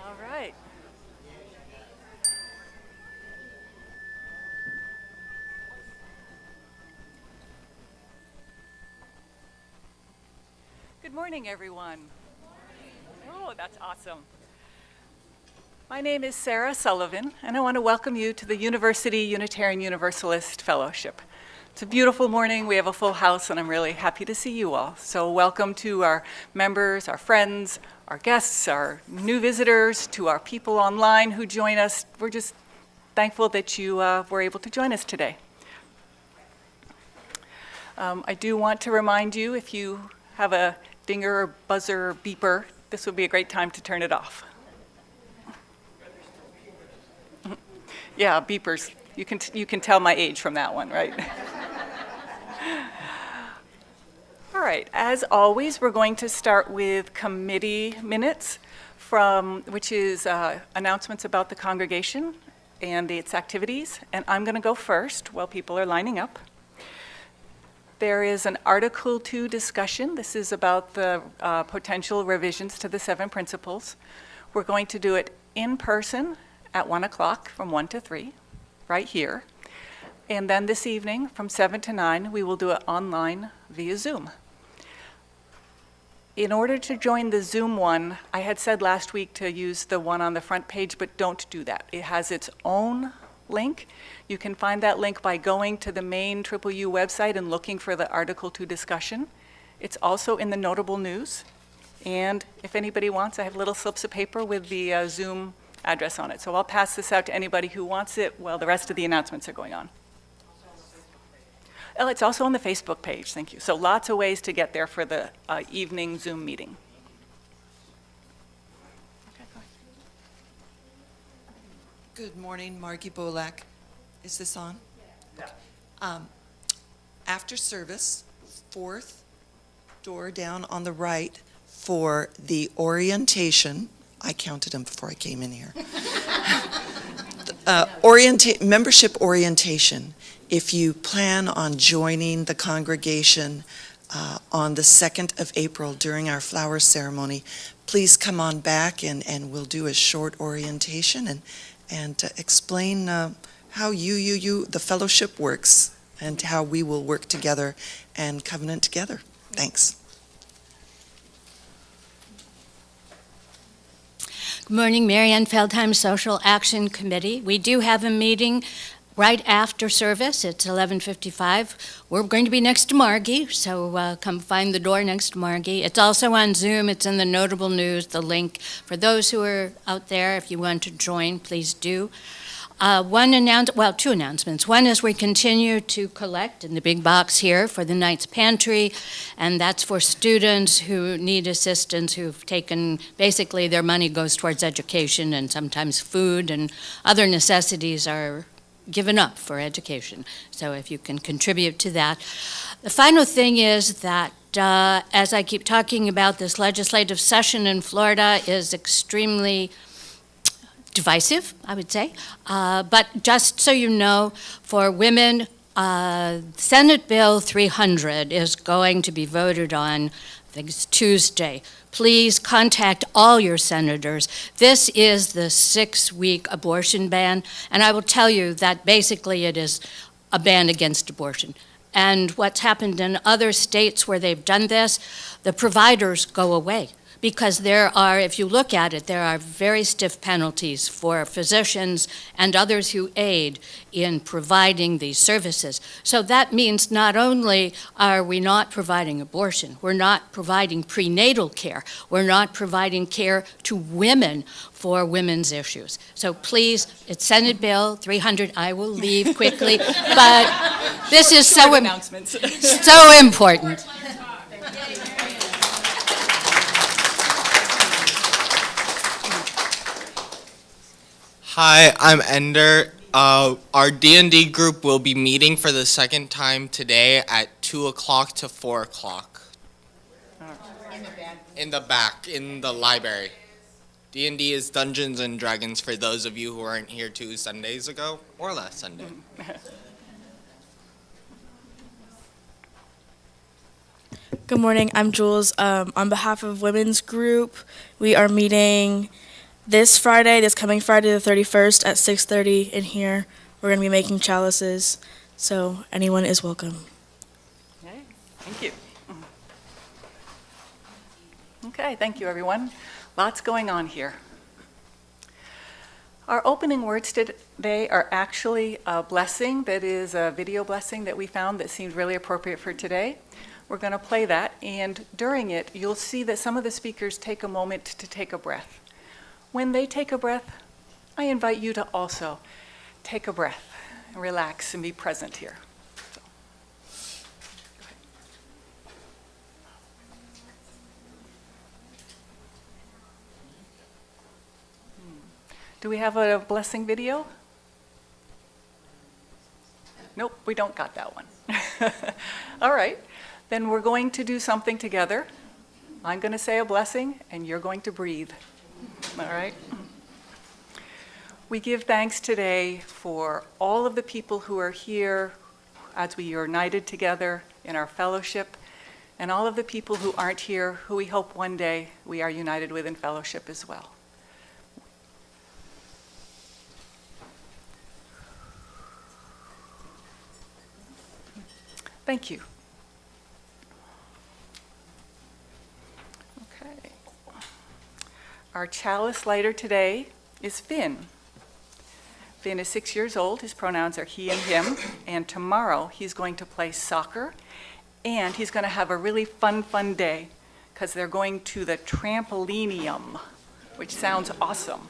All right. Good morning, everyone. Oh, that's awesome. My name is Sarah Sullivan, and I want to welcome you to the University Unitarian Universalist Fellowship. It's a beautiful morning. We have a full house, and I'm really happy to see you all. So welcome to our members, our friends, our guests, our new visitors, to our people online who join us. We're just thankful that you were able to join us today. I do want to remind you, if you have a dinger or buzzer or beeper, this would be a great time to turn it off. Yeah, beepers. You can tell my age from that one, right? All right, as always, we're going to start with committee minutes, which is announcements about the congregation and its activities. And I'm going to go first while people are lining up. There is an Article 2 discussion. This is about the potential revisions to the 7 principles. We're going to do it in person at 1 o'clock from 1 to 3, right here. And then this evening from 7 to 9, we will do it online via Zoom. In order to join the Zoom one, I had said last week to use the one on the front page, but don't do that. It has its own link. You can find that link by going to the main UU website and looking for the Article 2 discussion. It's also in the notable news. And if anybody wants, I have little slips of paper with the Zoom address on it. So I'll pass this out to anybody who wants it while the rest of the announcements are going on. Oh, it's also on the Facebook page, thank you. So lots of ways to get there for the evening Zoom meeting. Okay, go ahead. Good morning, Margie Bolak. Is this on? Yeah. Okay. After service, 4th door down on the right for the orientation. I counted them before I came in here. Membership orientation. If you plan on joining the congregation on the 2nd of April during our flower ceremony, please come on back and we'll do a short orientation and explain how the fellowship works and how we will work together and covenant together. Thanks. Good morning, Marianne Feldheim, Social Action Committee. We do have a meeting right after service. It's 11:55. We're going to be next to Margie, so come find the door next to Margie. It's also on Zoom. It's in the notable news, the link. For those who are out there, if you want to join, please do. Two announcements. One is we continue to collect in the big box here for the night's pantry, and that's for students who need assistance, who've taken, basically their money goes towards education, and sometimes food and other necessities are given up for education. So if you can contribute to that. The final thing is that as I keep talking about, this legislative session in Florida is extremely divisive, I would say. But just so you know, for women, Senate Bill 300 is going to be voted on It's Tuesday. Please contact all your senators. This is the 6-week abortion ban, and I will tell you that basically it is a ban against abortion. And what's happened in other states where they've done this, the providers go away. Because there are, if you look at it, there are very stiff penalties for physicians and others who aid in providing these services. So that means not only are we not providing abortion, we're not providing prenatal care, we're not providing care to women for women's issues. So please, it's Senate Bill 300. I will leave quickly, but this is so important. Hi, I'm Ender. Our D&D group will be meeting for the second time today at 2 o'clock to 4 o'clock. In the back, in the library. D&D is Dungeons and Dragons for those of you who weren't here 2 Sundays ago, or last Sunday. Good morning, I'm Jules. On behalf of Women's Group, we are meeting this coming Friday the 31st at 6:30 in here. We're going to be making chalices, so anyone is welcome. Okay, thank you. Okay, thank you, everyone. Lots going on here. Our opening words today are actually a blessing that is a video blessing that we found that seemed really appropriate for today. We're going to play that, and during it, you'll see that some of the speakers take a moment to take a breath. When they take a breath, I invite you to also take a breath and relax and be present here. So. Do we have a blessing video? Nope, we don't got that one. All right, then we're going to do something together. I'm going to say a blessing, and you're going to breathe. All right? We give thanks today for all of the people who are here as we are united together in our fellowship, and all of the people who aren't here who we hope one day we are united with in fellowship as well. Thank you. Okay. Our chalice lighter today is Finn. Finn is 6 years old. His pronouns are he and him. And tomorrow he's going to play soccer. And he's going to have a really fun day because they're going to the trampolinium, which sounds awesome.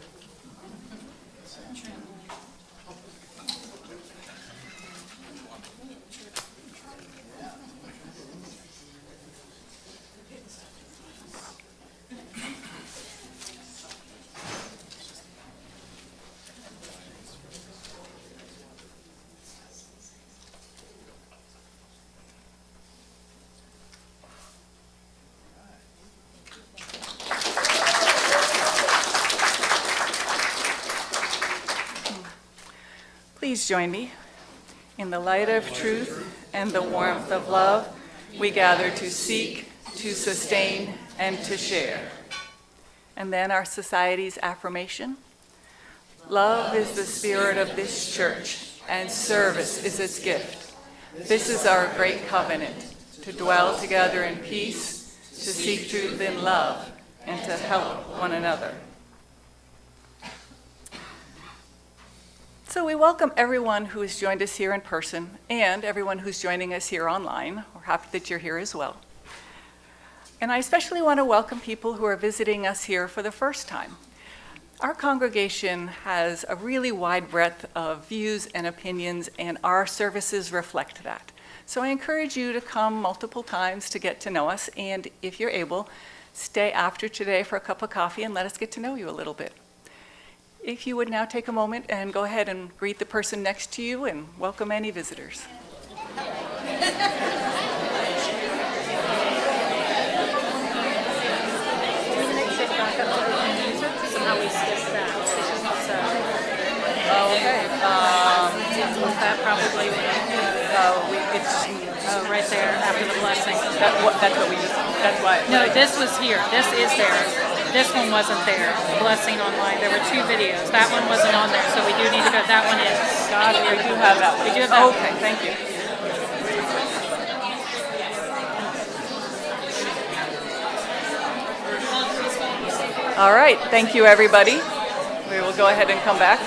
Please join me. In the light of truth and the warmth of love, we gather to seek, to sustain, and to share. And then our society's affirmation. Love is the spirit of this church, and service is its gift. This is our great covenant, to dwell together in peace, to seek truth in love, and to help one another. So we welcome everyone who has joined us here in person and everyone who's joining us here online. We're happy that you're here as well. And I especially want to welcome people who are visiting us here for the first time. Our congregation has a really wide breadth of views and opinions, and our services reflect that. So I encourage you to come multiple times to get to know us, and if you're able, stay after today for a cup of coffee and let us get to know you a little bit. If you would now take a moment and go ahead and greet the person next to you and welcome any visitors. Okay. That probably Oh, right there after the blessing. That's what we just, that's why. No, this was here. This is there. This one wasn't there. Blessing online. There were two videos. That one wasn't on there, so we do need to go. That one is. Got it, we do have that one. We do have that one. Okay, thank you. All right, thank you, everybody. We will go ahead and come back.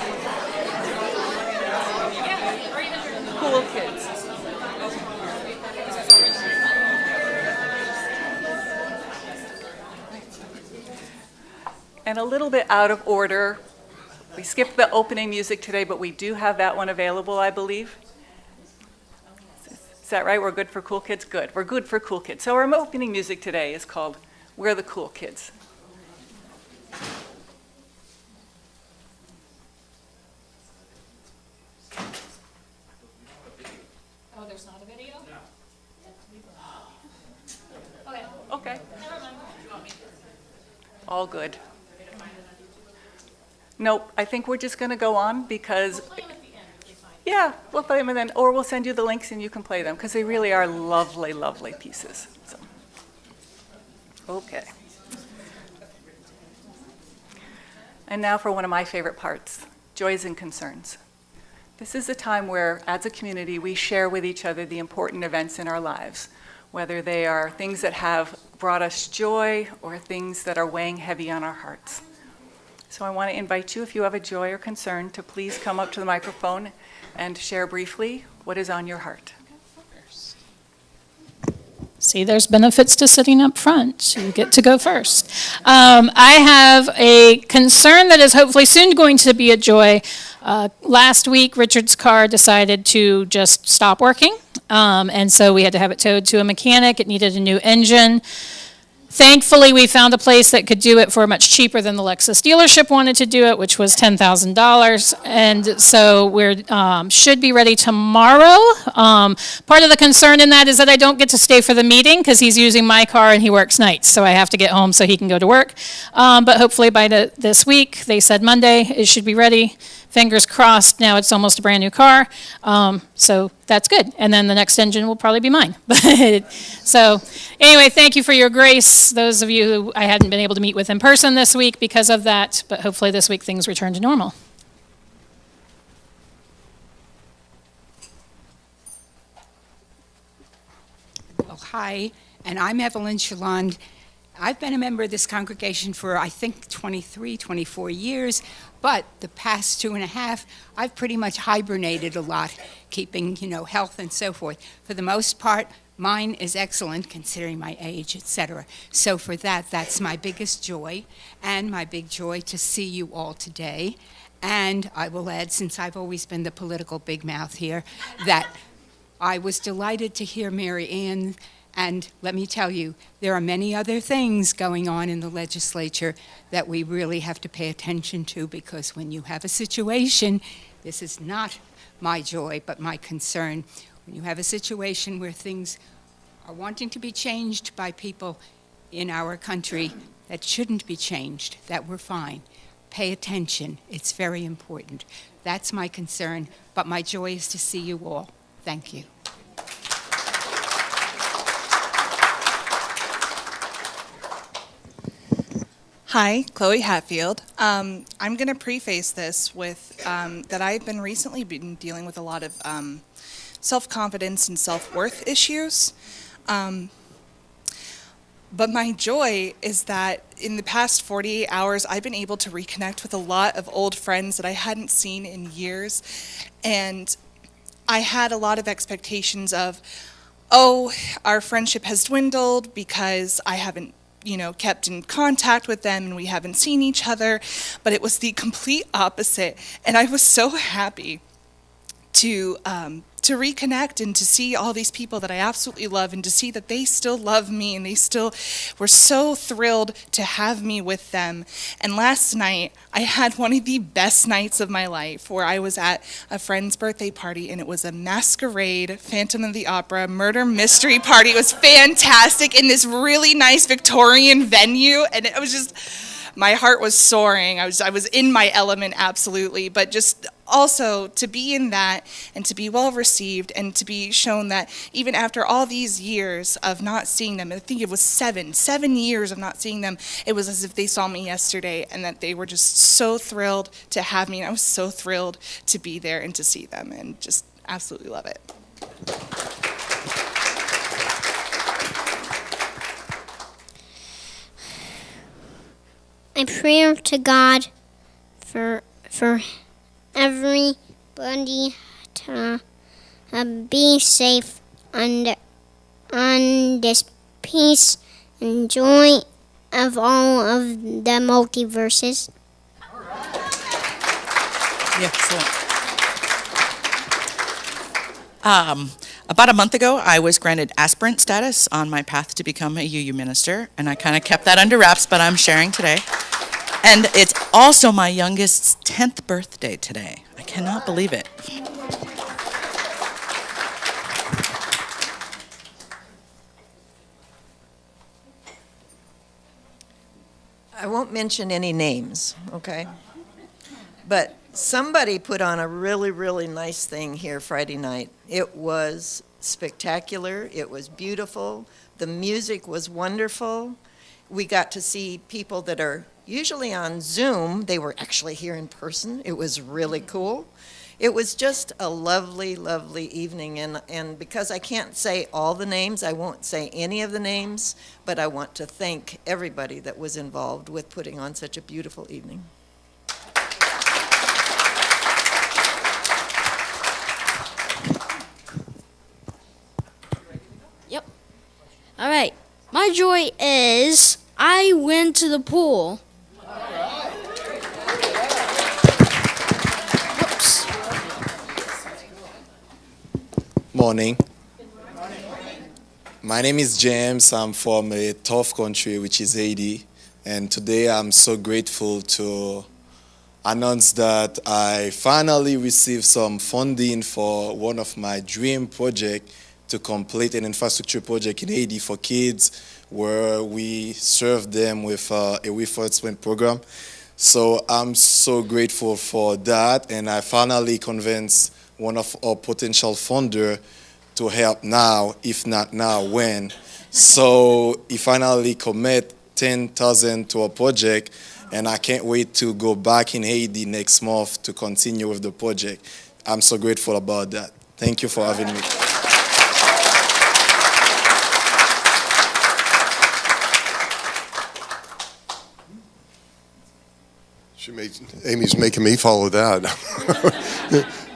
Cool kids. And a little bit out of order, we skipped the opening music today, but we do have that one available, I believe. Is that right? We're good for cool kids? Good. We're good for cool kids. So our opening music today is called We're the Cool Kids. Oh, there's not a video? Okay. All good. Nope, I think we're just going to go on because, yeah, we'll play them and then, or we'll send you the links and you can play them because they really are lovely, lovely pieces. So. Okay. And now for one of my favorite parts, joys and concerns. This is a time where, as a community, we share with each other the important events in our lives, whether they are things that have brought us joy or things that are weighing heavy on our hearts. So I want to invite you, if you have a joy or concern, to please come up to the microphone and share briefly what is on your heart. See, there's benefits to sitting up front. You get to go first. I have a concern that is hopefully soon going to be a joy. Last week, Richard's car decided to just stop working, and so we had to have it towed to a mechanic. It needed a new engine. Thankfully, we found a place that could do it for much cheaper than the Lexus dealership wanted to do it, which was $10,000. And so we should be ready tomorrow. Part of the concern in that is that I don't get to stay for the meeting because he's using my car and he works nights. So I have to get home so he can go to work. But hopefully by this week, they said Monday, it should be ready. Fingers crossed, now it's almost a brand new car. So that's good. And then the next engine will probably be mine. So anyway, thank you for your grace. Those of you who I hadn't been able to meet with in person this week because of that, but hopefully this week things return to normal. Oh, hi, and I'm Evelyn Chaland. I've been a member of this congregation for, I think, 23, 24 years, but the past 2.5, I've pretty much hibernated a lot, keeping, health and so forth. For the most part, mine is excellent, considering my age, etc. So for that, that's my biggest joy, and my big joy to see you all today. And I will add, since I've always been the political big mouth here, that I was delighted to hear Mary Ann. And let me tell you, there are many other things going on in the legislature that we really have to pay attention to, because when you have a situation, this is not my joy, but my concern. When you have a situation where things are wanting to be changed by people in our country that shouldn't be changed, that we're fine. Pay attention. It's very important. That's my concern, but my joy is to see you all. Thank you. Hi, Chloe Hatfield. I'm going to preface this with that I've been recently dealing with a lot of self-confidence and self-worth issues. But my joy is that in the past 48 hours, I've been able to reconnect with a lot of old friends that I hadn't seen in years. And I had a lot of expectations of, oh, our friendship has dwindled because I haven't kept in contact with them and we haven't seen each other, but it was the complete opposite. And I was so happy to reconnect and to see all these people that I absolutely love and to see that they still love me and they still were so thrilled to have me with them. And last night, I had one of the best nights of my life where I was at a friend's birthday party and it was a masquerade, Phantom of the Opera, murder mystery party. It was fantastic in this really nice Victorian venue, and it was just, my heart was soaring. I was in my element, absolutely. But just also to be in that and to be well received and to be shown that even after all these years of not seeing them, I think it was 7 years of not seeing them, it was as if they saw me yesterday and that they were just so thrilled to have me. And I was so thrilled to be there and to see them and just absolutely love it. I pray to God for everybody to be safe on this peace and joy of all of the multiverses. Excellent. About a month ago, I was granted aspirant status on my path to become a UU minister, and I kind of kept that under wraps, but I'm sharing today. And it's also my youngest's 10th birthday today. I cannot believe it. I won't mention any names, okay? But somebody put on a really, really nice thing here Friday night. It was spectacular. It was beautiful. The music was wonderful. We got to see people that are usually on Zoom. They were actually here in person. It was really cool. It was just a lovely, lovely evening. And because I can't say all the names, I won't say any of the names, but I want to thank everybody that was involved with putting on such a beautiful evening. Yep. All right. My joy is I went to the pool. Whoops. Morning. My name is James. I'm from a tough country, which is Haiti. And today I'm so grateful to announce that I finally received some funding for one of my dream projects to complete an infrastructure project in Haiti for kids where we serve them with a reinforcement program. So I'm so grateful for that, and I finally convinced one of our potential funder to help now, if not now, when. So he finally commit $10,000 to a project, and I can't wait to go back in Haiti next month to continue with the project. I'm so grateful about that. Thank you for having me. Amy's making me follow that.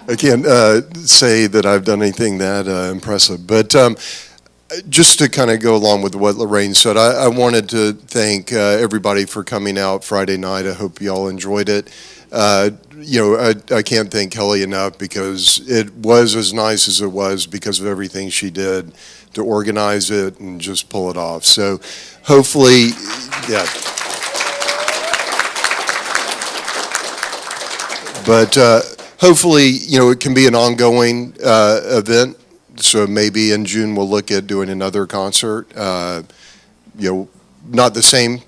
I can't say that I've done anything that impressive. But just to kind of go along with what Lorraine said, I wanted to thank everybody for coming out Friday night. I hope you all enjoyed it. I can't thank Kelly enough because it was as nice as it was because of everything she did to organize it and just pull it off. So hopefully, yeah. But hopefully, it can be an ongoing event. So maybe in June we'll look at doing another concert. Not the same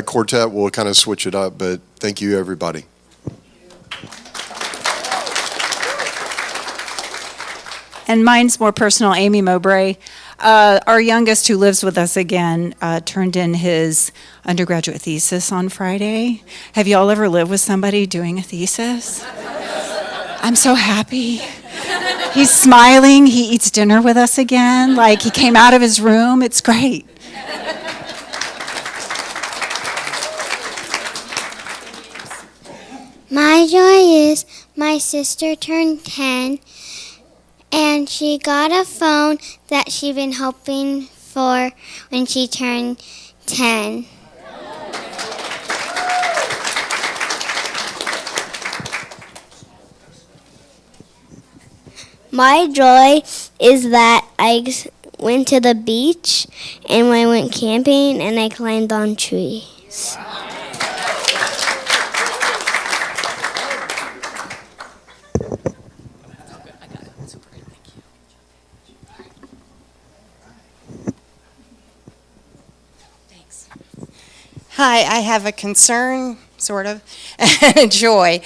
quartet. We'll kind of switch it up. But thank you, everybody. And mine's more personal, Amy Mowbray. Our youngest, who lives with us again, turned in his undergraduate thesis on Friday. Have you all ever lived with somebody doing a thesis? I'm so happy. He's smiling. He eats dinner with us again. Like he came out of his room. It's great. My joy is my sister turned 10, and she got a phone that she'd been hoping for when she turned 10. My joy is that I went to the beach and I went camping and I climbed on trees. Hi, I have a concern, sort of, and a joy.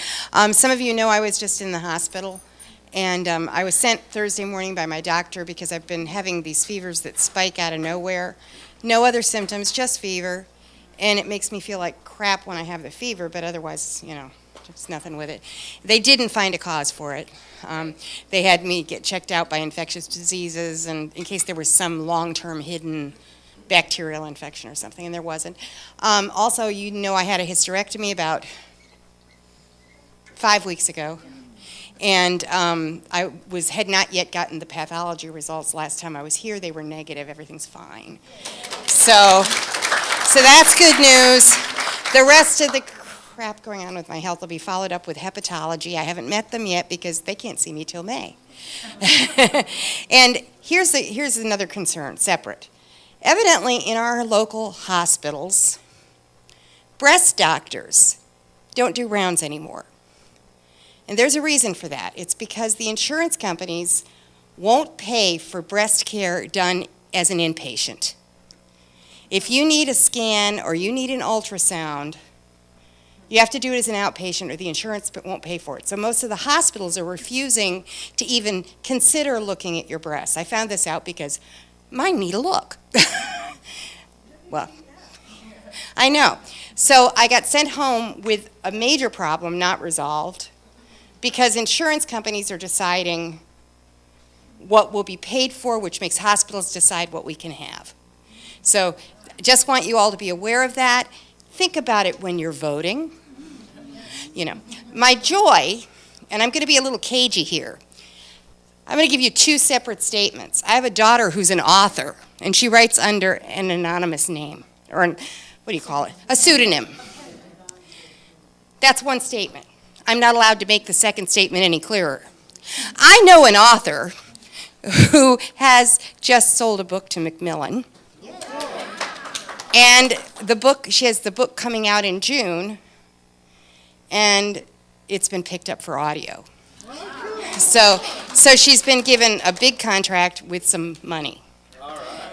Some of you know I was just in the hospital, and I was sent Thursday morning by my doctor because I've been having these fevers that spike out of nowhere. No other symptoms, just fever, and it makes me feel like crap when I have the fever, but otherwise, you know, there's nothing with it. They didn't find a cause for it. They had me get checked out by infectious diseases, and in case there was some long-term hidden bacterial infection or something, and there wasn't. Also, you know, I had a hysterectomy about 5 weeks ago, and I had not yet gotten the pathology results last time I was here. They were negative. Everything's fine. So that's good news. The rest of the crap going on with my health will be followed up with hepatology. I haven't met them yet because they can't see me till May. And here's another concern, separate. Evidently, in our local hospitals, breast doctors don't do rounds anymore. And there's a reason for that. It's because the insurance companies won't pay for breast care done as an inpatient. If you need a scan or you need an ultrasound, you have to do it as an outpatient or the insurance won't pay for it. So most of the hospitals are refusing to even consider looking at your breasts. I found this out because mine need a look. Well, I know. So I got sent home with a major problem not resolved because insurance companies are deciding what will be paid for, which makes hospitals decide what we can have. So I just want you all to be aware of that. Think about it when you're voting. You know, my joy, and I'm going to be a little cagey here, I'm going to give you two separate statements. I have a daughter who's an author, and she writes under an anonymous name, or what do you call it? A pseudonym. That's one statement. I'm not allowed to make the second statement any clearer. I know an author who has just sold a book to Macmillan, and she has the book coming out in June, and it's been picked up for audio. So she's been given a big contract with some money.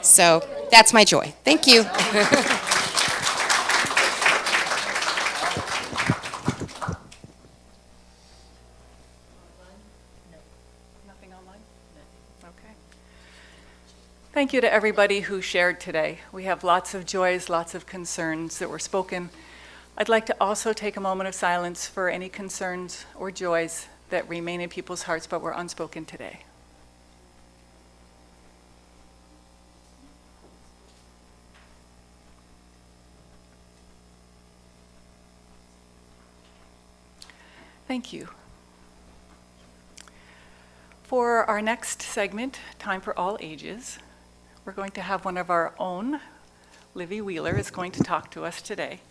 So that's my joy. Thank you. Nothing online? Okay. Thank you to everybody who shared today. We have lots of joys, lots of concerns that were spoken. I'd like to also take a moment of silence for any concerns or joys that remain in people's hearts but were unspoken today. Thank you. For our next segment, Time for All Ages, we're going to have one of our own. Livy Wheeler is going to talk to us today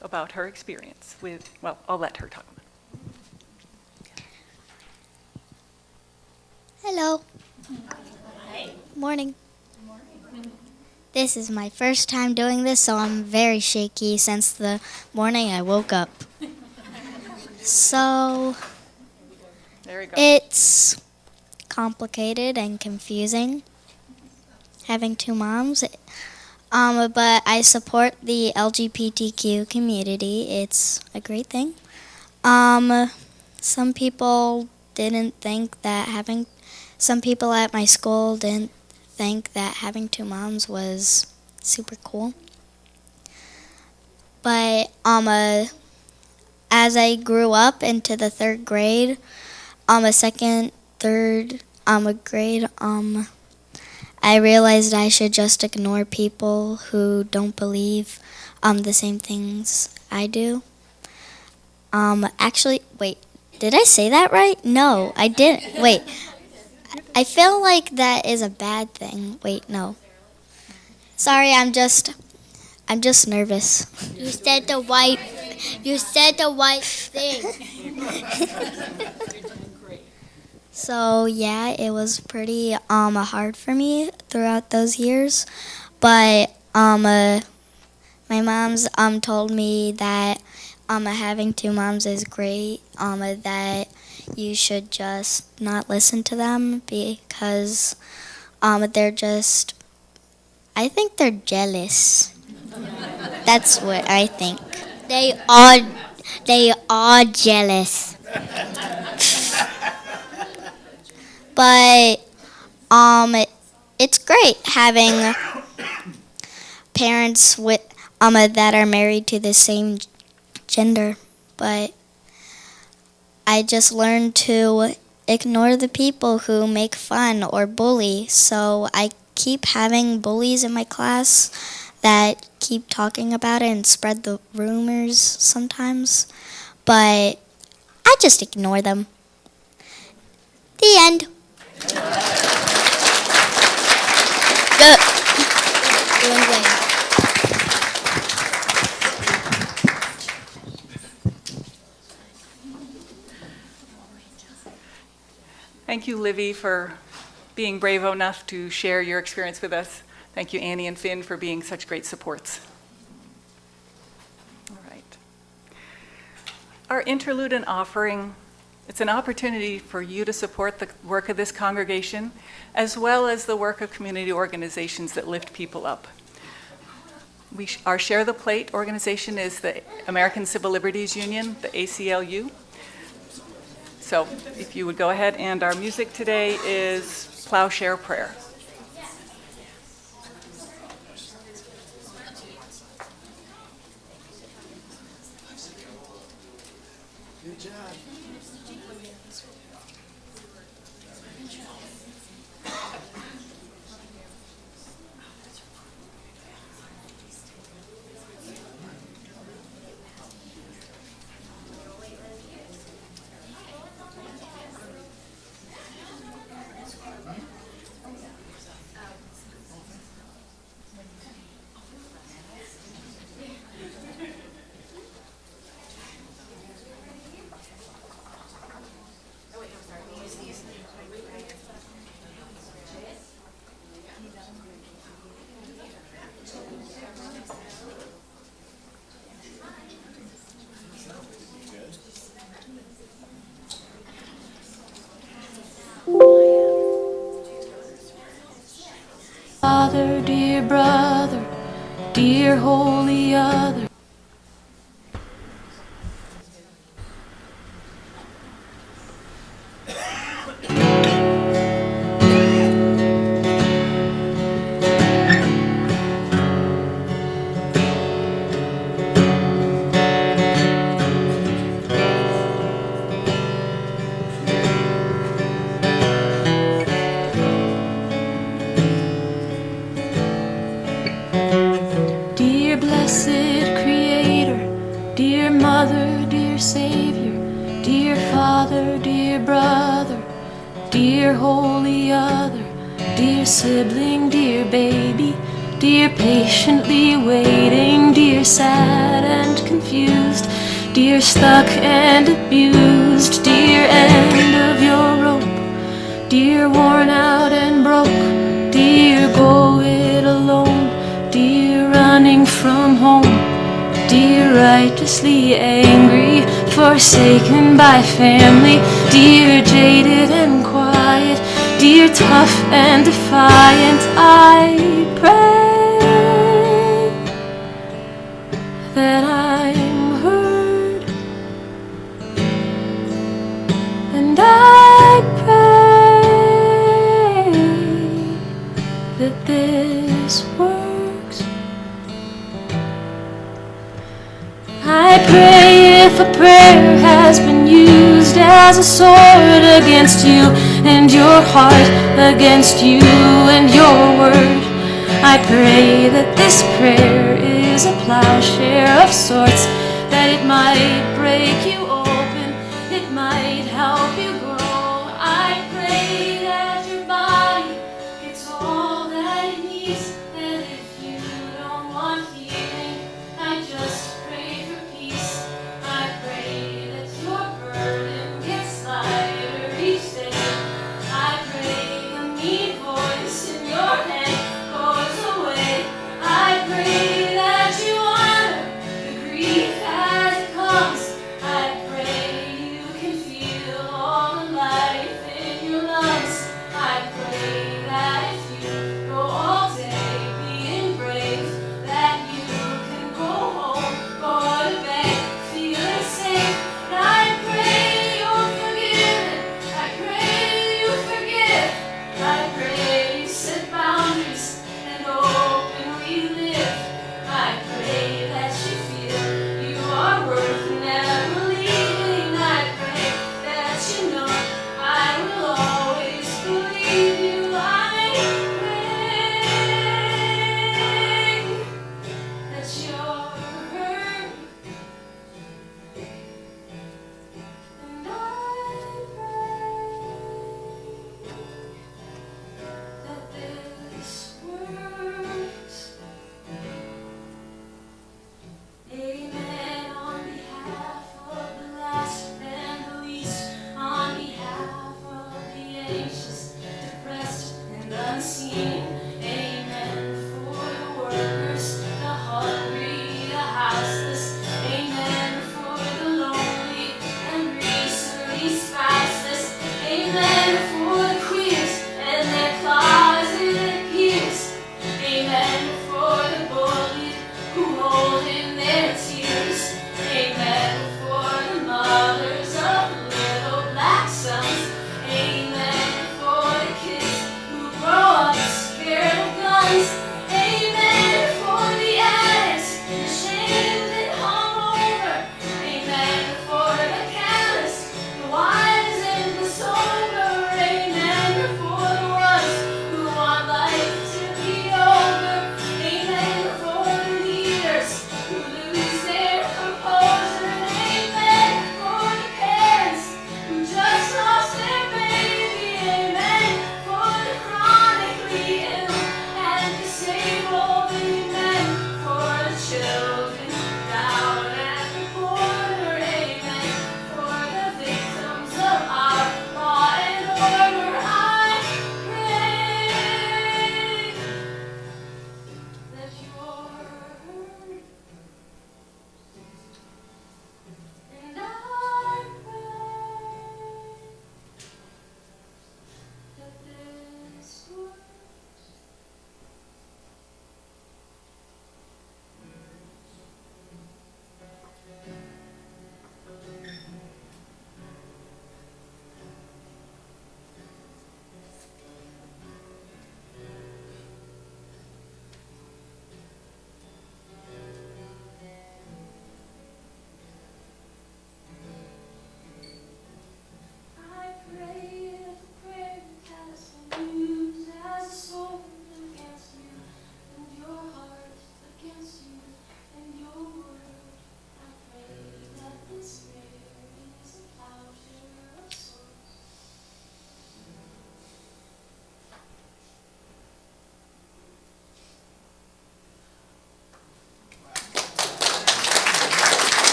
about her experience with, well, I'll let her talk. Hello. Hi. Morning. This is my first time doing this, so I'm very shaky since the morning I woke up. So there we go. It's complicated and confusing having two moms. But I support the LGBTQ community. It's a great thing. Some people at my school didn't think that having two moms was super cool. But as I grew up into the third grade, grade, I realized I should just ignore people who don't believe the same things I do. Actually, wait, did I say that right? No, I didn't. Wait, I feel like that is a bad thing. Wait, no. Sorry, I'm just nervous. You said the right thing. So yeah, it was pretty hard for me throughout those years, but my mom's told me that having two moms is great. That you should just not listen to them because I think they're jealous. That's what I think. They are jealous. But it's great having parents with that are married to the same gender. But I just learned to ignore the people who make fun or bully. So I keep having bullies in my class that keep talking about it and spread the rumors sometimes. But I just ignore them. The end. Thank you, Livy, for being brave enough to share your experience with us. Thank you, Annie and Finn, for being such great supports. All right. Our interlude and offering, it's an opportunity for you to support the work of this congregation, as well as the work of community organizations that lift people up. Our Share the Plate organization is the American Civil Liberties Union, the ACLU. So if you would go ahead, and our music today is Plowshare Prayer. Good job. Father, dear brother, dear holy other. Dear blessed Creator, dear Mother, dear Savior, dear Father, dear brother, dear holy other, dear sibling, dear baby, dear patiently waiting, dear sad and confused, dear stuck and abused, dear end of your rope, dear worn out and broke, dear go it alone, dear running from home, dear righteously angry, forsaken by family, dear jaded and quiet, dear tough and defiant, I pray that I'm heard, and I pray that this works. I pray if a prayer has been used as a sword against you and your heart, against you and your word, I pray that this prayer is a plowshare of sorts, that it might break you open, it might help you grow. I pray that your body gets all that it needs, and if you don't want healing, I just pray for peace. I pray that your burden gets lighter each day. I pray the mean voice in your head goes away. I pray that you honor the grief as it comes. I pray you can feel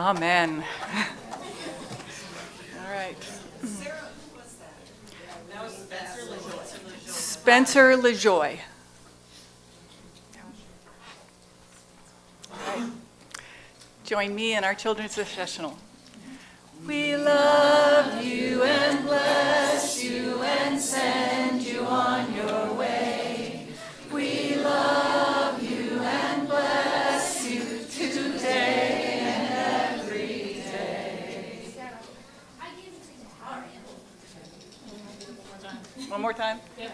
Amen. All right. Spencer LeJoy. All right. Join me in our children's processional. We love you and bless you and send you on your way. We love you and bless you today and every day. One more time? Yeah.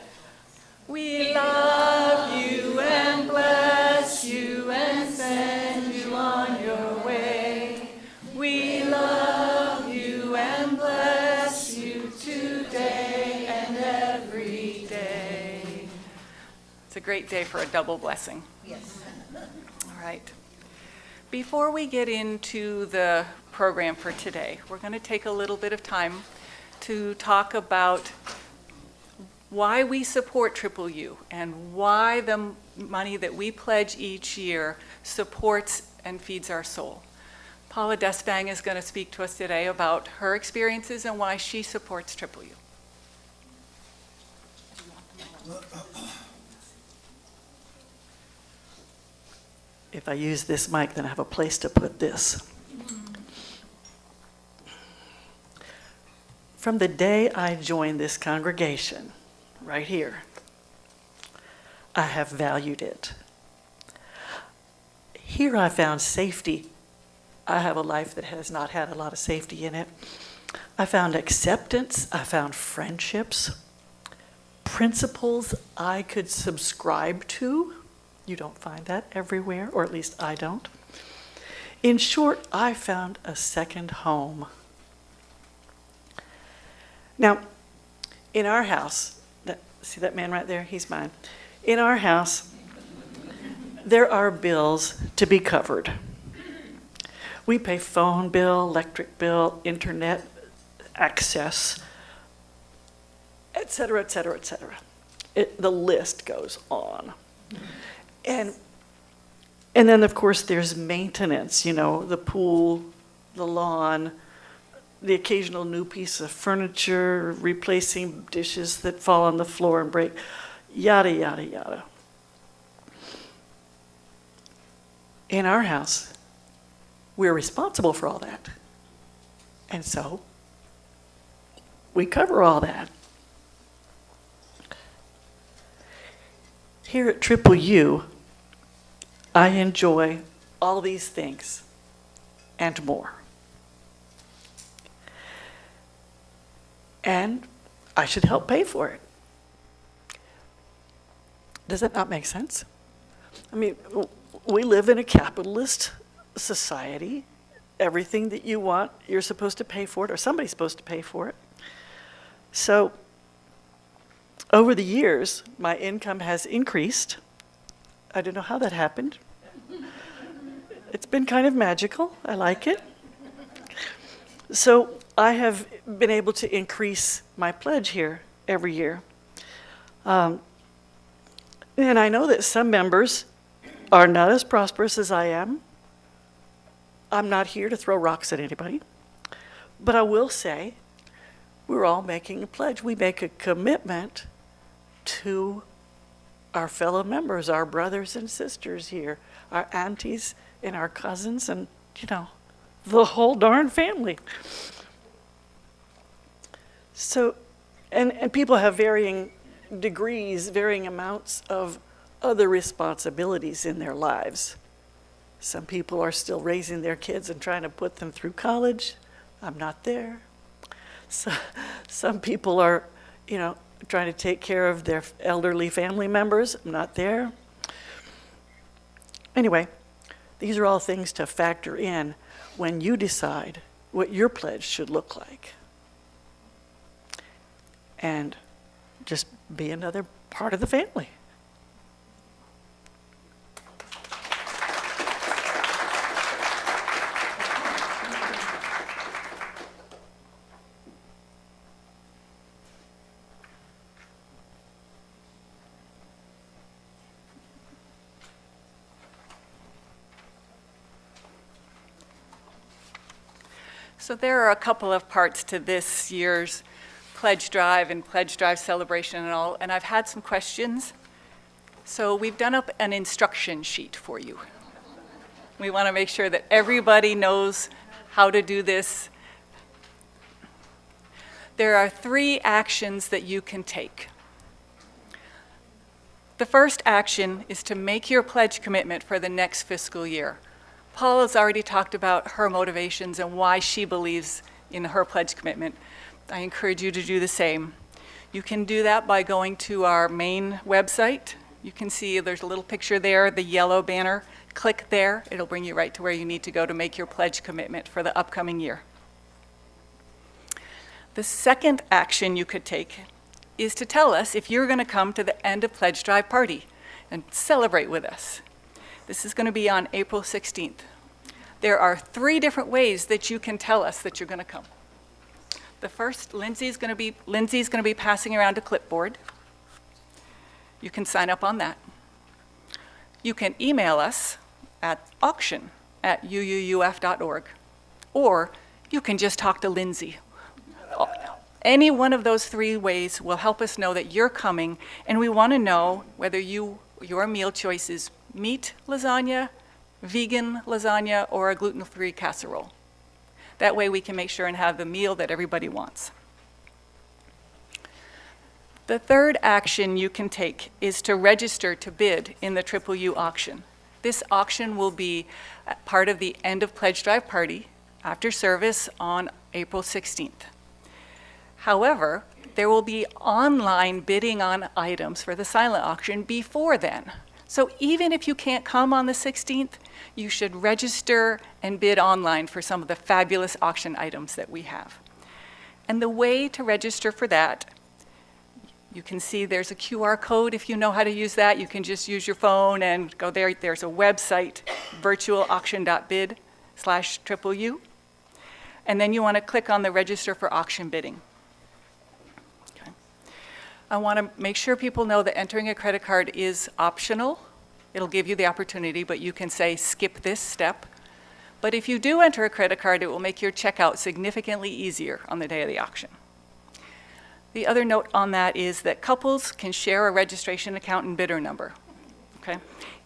We love you and bless you and send you on your way. We love you and bless you today and every day. It's a great day for a double blessing. Yes. All right. Before we get into the program for today, we're going to take a little bit of time to talk about why we support Triple U and why the money that we pledge each year supports and feeds our soul. Paula Despang is going to speak to us today about her experiences and why she supports Triple U. If I use this mic, then I have a place to put this. From the day I joined this congregation, right here, I have valued it. Here I found safety. I have a life that has not had a lot of safety in it. I found acceptance. I found friendships, principles I could subscribe to. You don't find that everywhere, or at least I don't. In short, I found a second home. Now, in our house, see that man right there? He's mine. In our house, there are bills to be covered. We pay phone bill, electric bill, internet access, et cetera, et cetera, et cetera. The list goes on. And then, of course, there's maintenance, you know, the pool, the lawn, the occasional new piece of furniture, replacing dishes that fall on the floor and break, yada, yada, yada. In our house, we're responsible for all that. And so, we cover all that. Here at Triple U, I enjoy all these things and more. And I should help pay for it. Does that not make sense? I mean, we live in a capitalist society. Everything that you want, you're supposed to pay for it, or somebody's supposed to pay for it. So, over the years, my income has increased. I don't know how that happened. It's been kind of magical. I like it. So I have been able to increase my pledge here every year. And I know that some members are not as prosperous as I am. I'm not here to throw rocks at anybody. But I will say, we're all making a pledge. We make a commitment to our fellow members, our brothers and sisters here, our aunties and our cousins, and, you know, the whole darn family. So, and people have varying degrees, varying amounts of other responsibilities in their lives. Some people are still raising their kids and trying to put them through college. I'm not there. So, some people are, you know, trying to take care of their elderly family members. I'm not there. Anyway, these are all things to factor in when you decide what your pledge should look like. And just be another part of the family. So there are a couple of parts to this year's pledge drive and pledge drive celebration and all, and I've had some questions. So we've done up an instruction sheet for you. We want to make sure that everybody knows how to do this. There are 3 actions that you can take. The first action is to make your pledge commitment for the next fiscal year. Paula has already talked about her motivations and why she believes in her pledge commitment. I encourage you to do the same. You can do that by going to our main website. You can see there's a little picture there, the yellow banner. Click there. It'll bring you right to where you need to go to make your pledge commitment for the upcoming year. The second action you could take is to tell us if you're going to come to the end of pledge drive party and celebrate with us. This is going to be on April 16th. There are 3 different ways that you can tell us that you're going to come. The first, Lindsay's going to be passing around a clipboard. You can sign up on that. You can email us at auction@uuuf.org, or you can just talk to Lindsay. Any one of those 3 ways will help us know that you're coming, and we want to know whether your meal choice is meat lasagna, vegan lasagna, or a gluten-free casserole. That way we can make sure and have the meal that everybody wants. The third action you can take is to register to bid in the Triple U auction. This auction will be part of the end of pledge drive party after service on April 16th. However, there will be online bidding on items for the silent auction before then. So even if you can't come on the 16th, you should register and bid online for some of the fabulous auction items that we have. And the way to register for that, you can see there's a QR code. If you know how to use that, you can just use your phone and go there. There's a website, virtualauction.bid/triple-U. And then you want to click on the register for auction bidding. I want to make sure people know that entering a credit card is optional. It'll give you the opportunity, but you can say skip this step. But if you do enter a credit card, it will make your checkout significantly easier on the day of the auction. The other note on that is that couples can share a registration account and bidder number. Okay?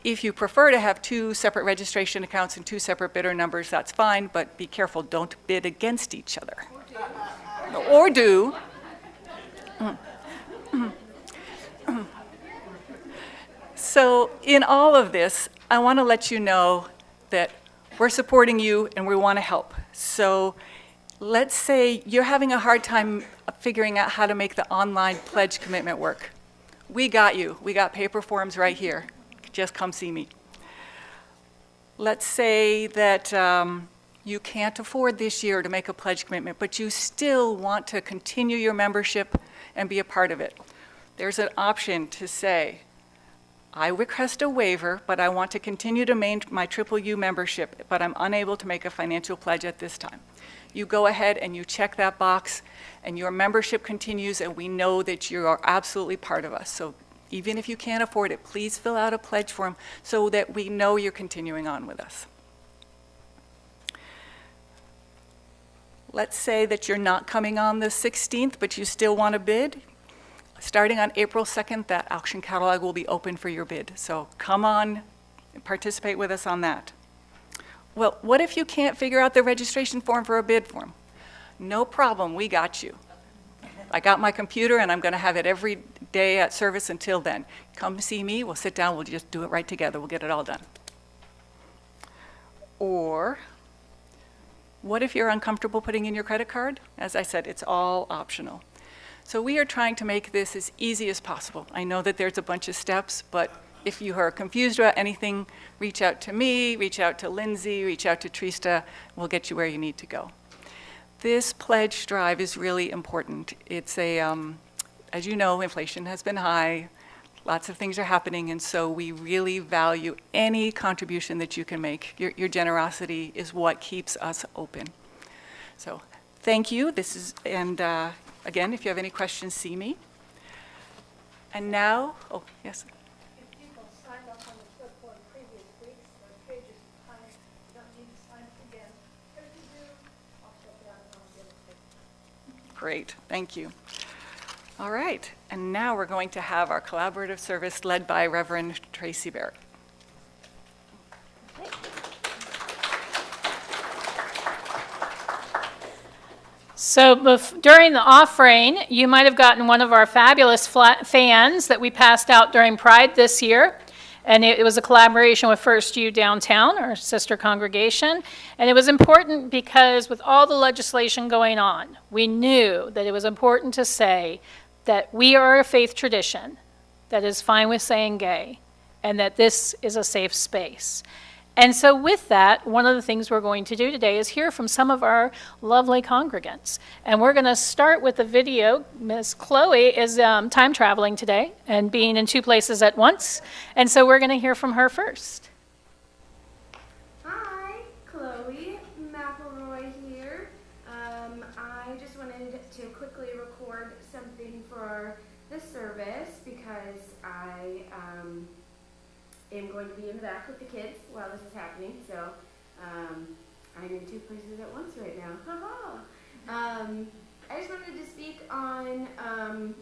If you prefer to have 2 separate registration accounts and 2 separate bidder numbers, that's fine, but be careful, don't bid against each other. Or do. So in all of this, I want to let you know that we're supporting you and we want to help. So let's say you're having a hard time figuring out how to make the online pledge commitment work. We got you. We got paper forms right here. Just come see me. Let's say that you can't afford this year to make a pledge commitment, but you still want to continue your membership and be a part of it. There's an option to say, I request a waiver, but I want to continue to maintain my Triple U membership, but I'm unable to make a financial pledge at this time. You go ahead and you check that box, and your membership continues, and we know that you are absolutely part of us. So even if you can't afford it, please fill out a pledge form so that we know you're continuing on with us. Let's say that you're not coming on the 16th, but you still want to bid. Starting on April 2nd, that auction catalog will be open for your bid. So come on and participate with us on that. Well, what if you can't figure out the registration form for a bid form? No problem, we got you. I got my computer and I'm going to have it every day at service until then. Come see me, we'll sit down, we'll just do it right together, we'll get it all done. Or what if you're uncomfortable putting in your credit card? As I said, it's all optional. So we are trying to make this as easy as possible. I know that there's a bunch of steps, but if you are confused about anything, reach out to me, reach out to Lindsay, reach out to Trista. We'll get you where you need to go. This pledge drive is really important. It's as you know, inflation has been high. Lots of things are happening, and so we really value any contribution that you can make. Your generosity is what keeps us open. So thank you. Again, if you have any questions, see me. And now, oh, yes. If people signed up on the clipboard previous weeks, the pages behind don't need to sign up again. If you do, I'll check it Great, thank you. All right, and now we're going to have our collaborative service led by Rev Tracie Barrett. So during the offering, you might have gotten one of our fabulous fans that we passed out during Pride this year. And it was a collaboration with First U Downtown, our sister congregation. And it was important because with all the legislation going on, we knew that it was important to say that we are a faith tradition that is fine with saying gay, and that this is a safe space. And so with that, one of the things we're going to do today is hear from some of our lovely congregants. And we're going to start with a video. Miss Chloe is time traveling today and being in 2 places at once. And so we're going to hear from her first. Hi, Chloe McElroy here. I just wanted to quickly record something for the service because I am going to be in the back with the kids while this is happening, so I'm in 2 places at once right now. I just wanted to speak on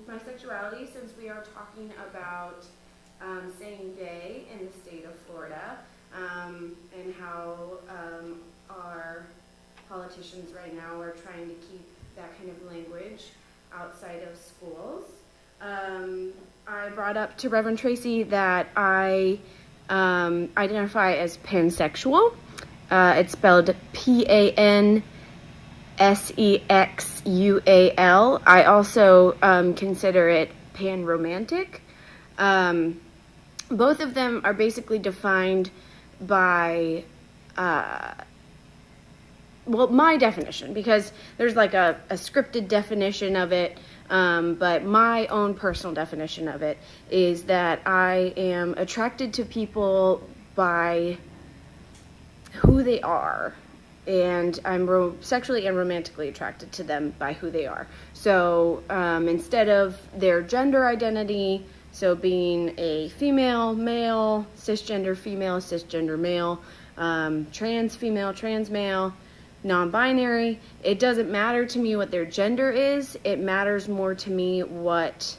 my sexuality since we are talking about saying gay in the state of Florida and how our politicians right now are trying to keep that kind of language outside of schools. I brought up to Rev Tracie that I identify as pansexual. It's spelled Pansexual. I also consider it panromantic. Both of them are basically defined by, my definition, because there's like a scripted definition of it. But my own personal definition of it is that I am attracted to people by who they are, and I'm sexually and romantically attracted to them by who they are. So instead of their gender identity, so being a female, male, cisgender male, trans female, trans male, non-binary, it doesn't matter to me what their gender is. It matters more to me what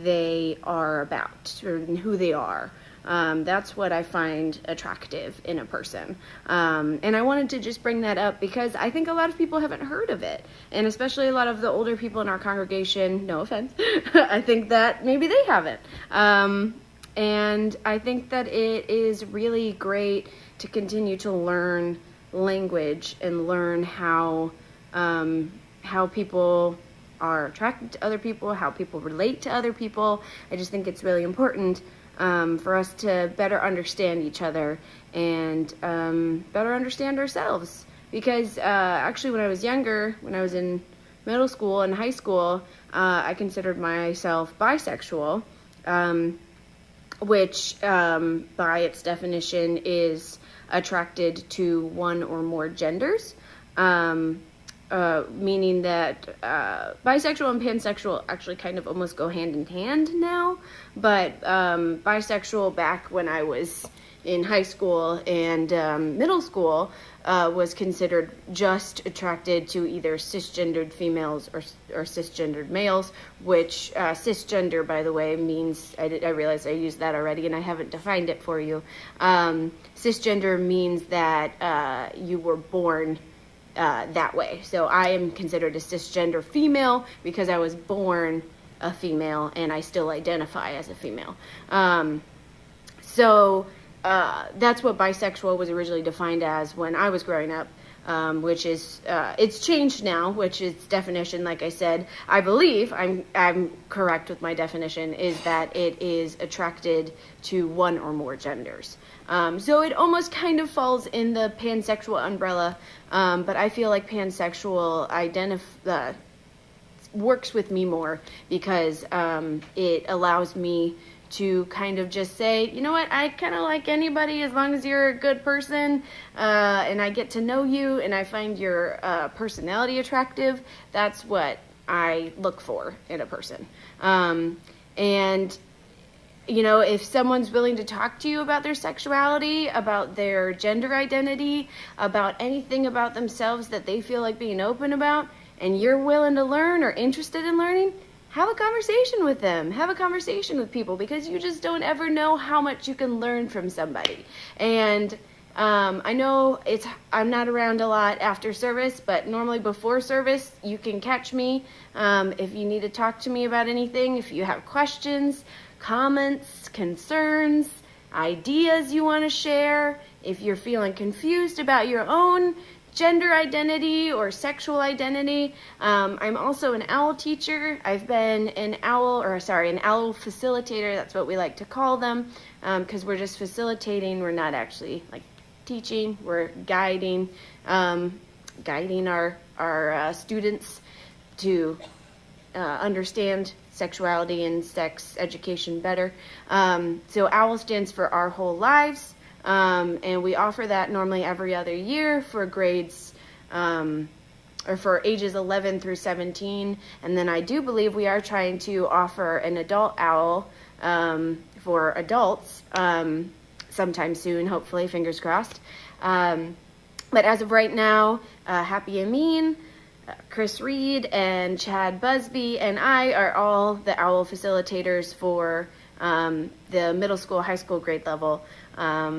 they are about or who they are. That's what I find attractive in a person. And I wanted to just bring that up because I think a lot of people haven't heard of it. And especially a lot of the older people in our congregation, no offense, I think that maybe they haven't. And I think that it is really great to continue to learn language and learn how people are attracted to other people, how people relate to other people. I just think it's really important for us to better understand each other and better understand ourselves. Because actually when I was younger, when I was in middle school and high school, I considered myself bisexual, which by its definition is attracted to one or more genders, meaning that bisexual and pansexual actually kind of almost go hand in hand now, but bisexual back when I was in high school and middle school was considered just attracted to either cisgendered females or cisgendered males, which cisgender, by the way, means, I realize I used that already and I haven't defined it for you. Cisgender means that you were born that way. So I am considered a cisgender female because I was born a female and I still identify as a female. So that's what bisexual was originally defined as when I was growing up, which is, it's changed now, which is definition, like I said, I believe, I'm correct with my definition, is that it is attracted to one or more genders. So it almost kind of falls in the pansexual umbrella, but I feel like pansexual works with me more because it allows me to kind of just say, you know what, I kind of like anybody as long as you're a good person and I get to know you and I find your personality attractive. That's what I look for in a person. And you know, if someone's willing to talk to you about their sexuality, about their gender identity, about anything about themselves that they feel like being open about, and you're willing to learn or interested in learning, have a conversation with them. Have a conversation with people, because you just don't ever know how much you can learn from somebody. And I know I'm not around a lot after service, but normally before service, you can catch me if you need to talk to me about anything, if you have questions, comments, concerns, ideas you want to share, if you're feeling confused about your own gender identity or sexual identity. I'm also an OWL teacher. I've been an OWL facilitator. That's what we like to call them, because we're just facilitating. We're not actually like teaching. We're guiding our students to understand sexuality and sex education better. So OWL stands for Our Whole Lives. And we offer that normally every other year for grades, or for ages 11 through 17. And then I do believe we are trying to offer an adult OWL for adults sometime soon, hopefully, fingers crossed. But as of right now, Happy Amin, Chris Reed, and Chad Busby, and I are all the OWL facilitators for the middle school, high school grade level.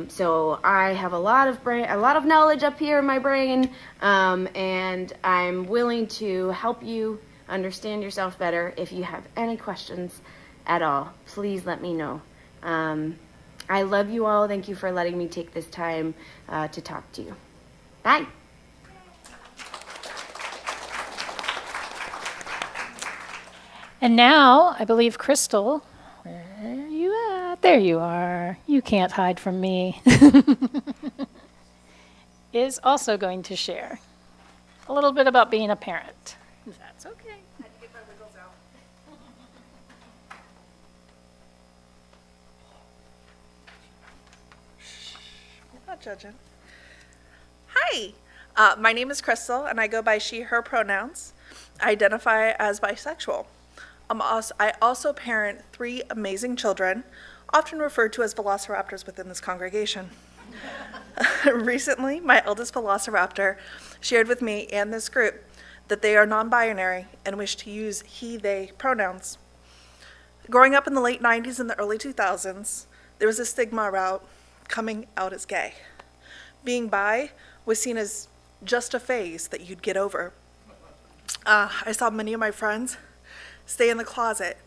So I have a lot of knowledge up here in my brain, and I'm willing to help you understand yourself better. If you have any questions at all, please let me know. I love you all. Thank you for letting me take this time to talk to you. Bye. And now, I believe Crystal, where are you at? There you are. You can't hide from me. Is also going to share a little bit about being a parent. That's okay. I had to get my wiggles out. I'm not judging. Hi, my name is Crystal, and I go by she, her pronouns. I identify as bisexual. I also parent 3 amazing children, often referred to as velociraptors within this congregation. Recently, my eldest velociraptor shared with me and this group that they are non-binary and wish to use he, they pronouns. Growing up in the late 90s and the early 2000s, there was a stigma about coming out as gay. Being bi was seen as just a phase that you'd get over. I saw many of my friends stay in the closet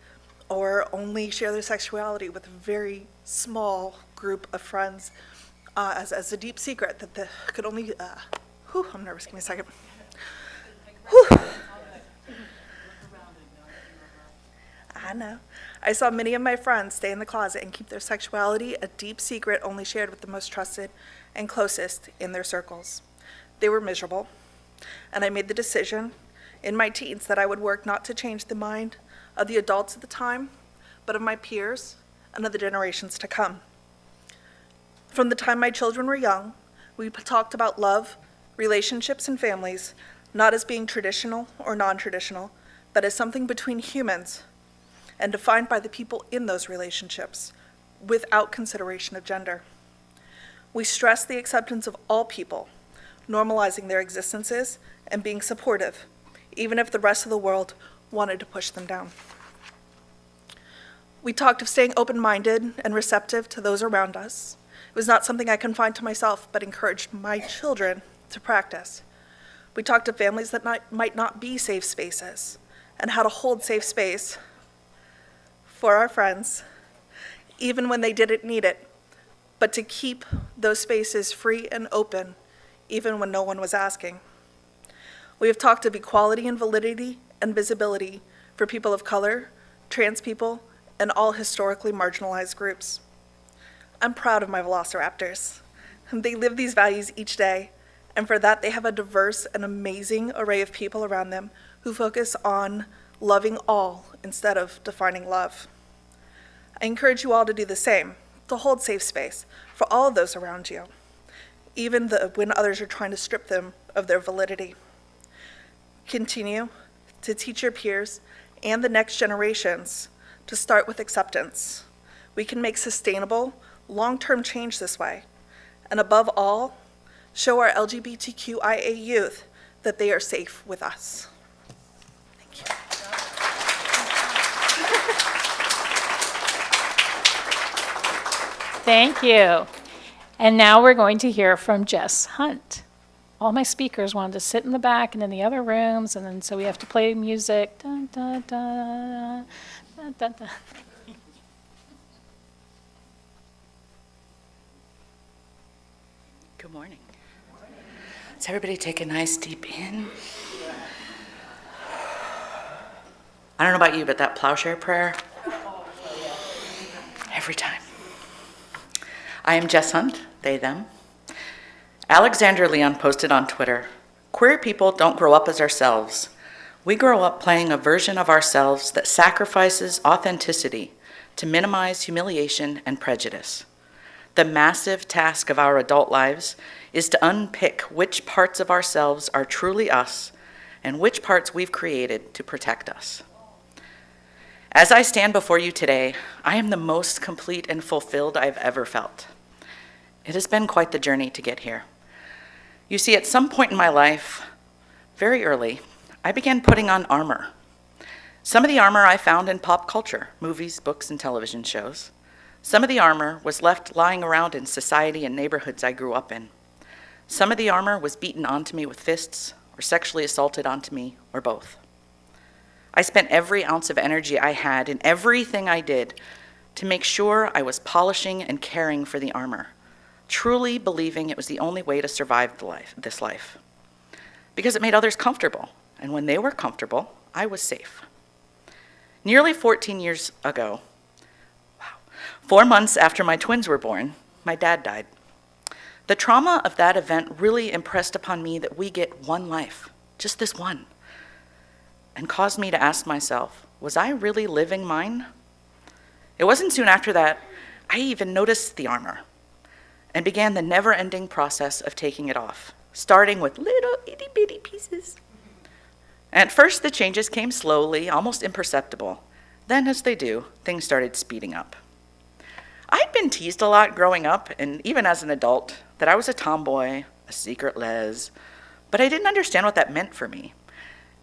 or only share their sexuality with a very small group of friends as a deep secret that they could only, I'm nervous, give me a second. I know. I saw many of my friends stay in the closet and keep their sexuality a deep secret only shared with the most trusted and closest in their circles. They were miserable, and I made the decision in my teens that I would work not to change the mind of the adults at the time, but of my peers and of the generations to come. From the time my children were young, we talked about love, relationships, and families, not as being traditional or non-traditional, but as something between humans and defined by the people in those relationships, without consideration of gender. We stressed the acceptance of all people, normalizing their existences and being supportive, even if the rest of the world wanted to push them down. We talked of staying open-minded and receptive to those around us. It was not something I confined to myself, but encouraged my children to practice. We talked of families that might not be safe spaces, and how to hold safe space for our friends, even when they didn't need it, but to keep those spaces free and open, even when no one was asking. We have talked of equality and validity and visibility for people of color, trans people, and all historically marginalized groups. I'm proud of my velociraptors. They live these values each day, and for that they have a diverse and amazing array of people around them who focus on loving all instead of defining love. I encourage you all to do the same, to hold safe space for all of those around you, even when others are trying to strip them of their validity. Continue to teach your peers and the next generations to start with acceptance. We can make sustainable, long-term change this way. And above all, show our LGBTQIA youth that they are safe with us. Thank you. And now we're going to hear from Jess Hunt. All my speakers wanted to sit in the back and in the other rooms, and then so we have to play music. Dun, dun, dun, dun, dun, dun. Good morning. Does everybody take a nice deep in? I don't know about you, but that plowshare prayer, every time. I am Jess Hunt, they, them. Alexander Leon posted on Twitter, "Queer people don't grow up as ourselves. We grow up playing a version of ourselves that sacrifices authenticity to minimize humiliation and prejudice. The massive task of our adult lives is to unpick which parts of ourselves are truly us and which parts we've created to protect us. As I stand before you today, I am the most complete and fulfilled I've ever felt. It has been quite the journey to get here. You see, at some point in my life, very early, I began putting on armor. Some of the armor I found in pop culture, movies, books, and television shows. Some of the armor was left lying around in society and neighborhoods I grew up in. Some of the armor was beaten onto me with fists, or sexually assaulted onto me, or both. I spent every ounce of energy I had in everything I did to make sure I was polishing and caring for the armor, truly believing it was the only way to survive this life. Because it made others comfortable, and when they were comfortable, I was safe. Nearly 14 years ago, 4 months after my twins were born, my dad died. The trauma of that event really impressed upon me that we get one life, just this one, and caused me to ask myself, was I really living mine? It wasn't soon after that I even noticed the armor and began the never-ending process of taking it off, starting with little itty-bitty pieces. At first, the changes came slowly, almost imperceptible. Then, as they do, things started speeding up. I'd been teased a lot growing up, and even as an adult, that I was a tomboy, a secret les, but I didn't understand what that meant for me.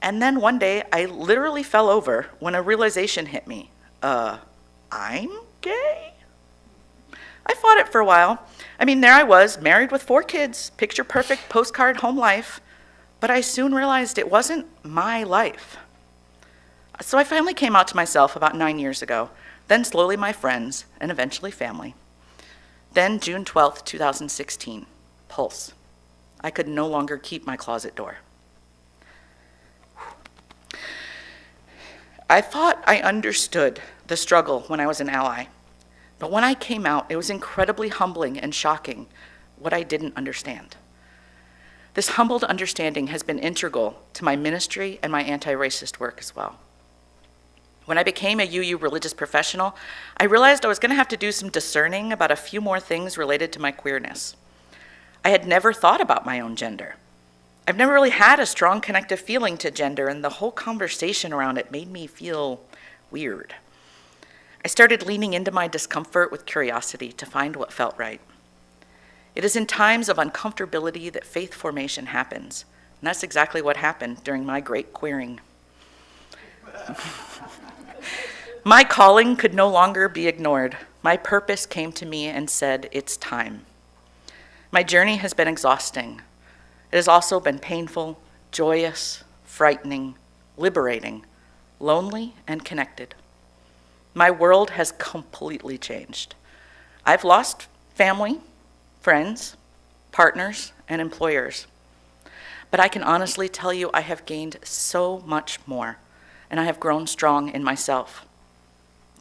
And then one day, I literally fell over when a realization hit me. I'm gay? I fought it for a while. I mean, there I was, married with 4 kids, picture-perfect postcard home life, but I soon realized it wasn't my life. So I finally came out to myself about 9 years ago, then slowly my friends, and eventually family. Then June 12th, 2016, Pulse. I could no longer keep my closet door. I thought I understood the struggle when I was an ally, but when I came out, it was incredibly humbling and shocking what I didn't understand. This humbled understanding has been integral to my ministry and my anti-racist work as well. When I became a UU religious professional, I realized I was going to have to do some discerning about a few more things related to my queerness. I had never thought about my own gender. I've never really had a strong connective feeling to gender, and the whole conversation around it made me feel weird. I started leaning into my discomfort with curiosity to find what felt right. It is in times of uncomfortability that faith formation happens, and that's exactly what happened during my great queering. My calling could no longer be ignored. My purpose came to me and said, it's time. My journey has been exhausting. It has also been painful, joyous, frightening, liberating, lonely, and connected. My world has completely changed. I've lost family, friends, partners, and employers. But I can honestly tell you I have gained so much more, and I have grown strong in myself.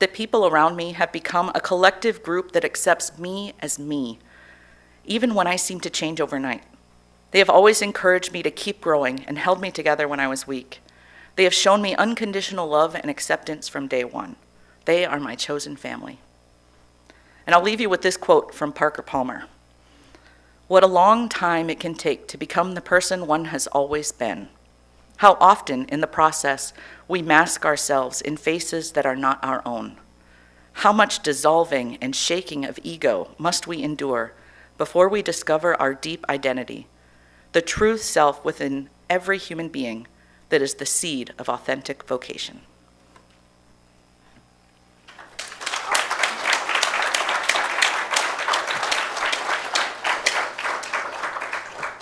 The people around me have become a collective group that accepts me as me, even when I seem to change overnight. They have always encouraged me to keep growing and held me together when I was weak. They have shown me unconditional love and acceptance from day one. They are my chosen family. And I'll leave you with this quote from Parker Palmer. What a long time it can take to become the person one has always been. How often in the process we mask ourselves in faces that are not our own. How much dissolving and shaking of ego must we endure before we discover our deep identity, the true self within every human being that is the seed of authentic vocation.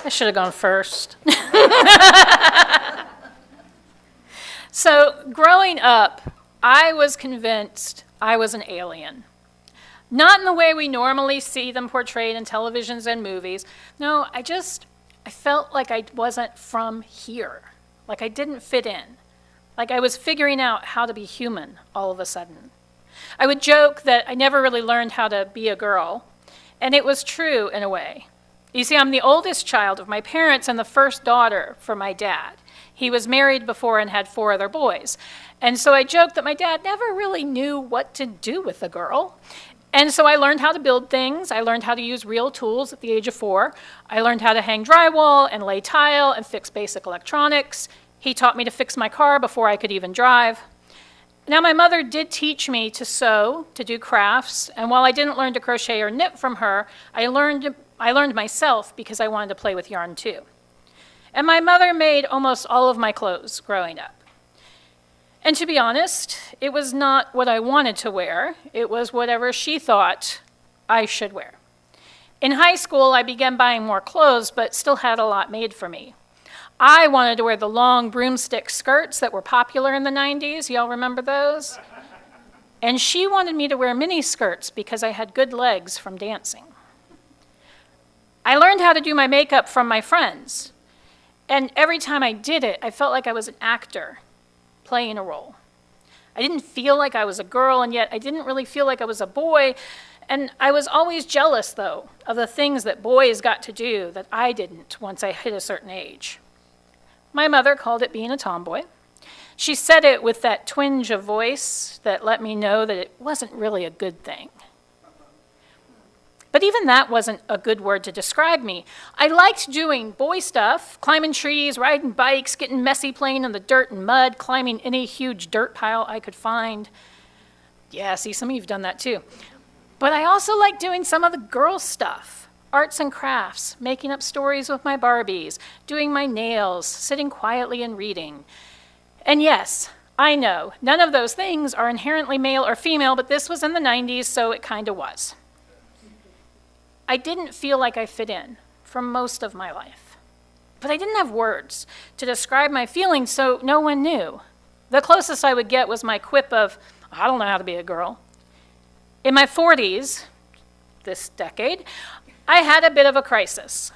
I should have gone first. So, growing up, I was convinced I was an alien. Not in the way we normally see them portrayed in televisions and movies. No, I felt like I wasn't from here, like I didn't fit in, like I was figuring out how to be human all of a sudden. I would joke that I never really learned how to be a girl, and it was true in a way. You see, I'm the oldest child of my parents and the first daughter for my dad. He was married before and had 4 other boys. And so I joked that my dad never really knew what to do with a girl. And so I learned how to build things. I learned how to use real tools at the age of 4. I learned how to hang drywall and lay tile and fix basic electronics. He taught me to fix my car before I could even drive. Now, my mother did teach me to sew, to do crafts, and while I didn't learn to crochet or knit from her, I learned myself because I wanted to play with yarn too. And my mother made almost all of my clothes growing up. And to be honest, it was not what I wanted to wear. It was whatever she thought I should wear. In high school, I began buying more clothes, but still had a lot made for me. I wanted to wear the long broomstick skirts that were popular in the 90s. Y'all remember those? And she wanted me to wear mini skirts because I had good legs from dancing. I learned how to do my makeup from my friends. And every time I did it, I felt like I was an actor playing a role. I didn't feel like I was a girl, and yet I didn't really feel like I was a boy. And I was always jealous, though, of the things that boys got to do that I didn't once I hit a certain age. My mother called it being a tomboy. She said it with that twinge of voice that let me know that it wasn't really a good thing. But even that wasn't a good word to describe me. I liked doing boy stuff, climbing trees, riding bikes, getting messy playing in the dirt and mud, climbing any huge dirt pile I could find. Yeah, see, some of you have done that too. But I also liked doing some of the girl stuff, arts and crafts, making up stories with my Barbies, doing my nails, sitting quietly and reading. And yes, I know, none of those things are inherently male or female, but this was in the 90s, so it kind of was. I didn't feel like I fit in for most of my life. But I didn't have words to describe my feelings, so no one knew. The closest I would get was my quip of, I don't know how to be a girl. In my 40s, this decade, I had a bit of a crisis.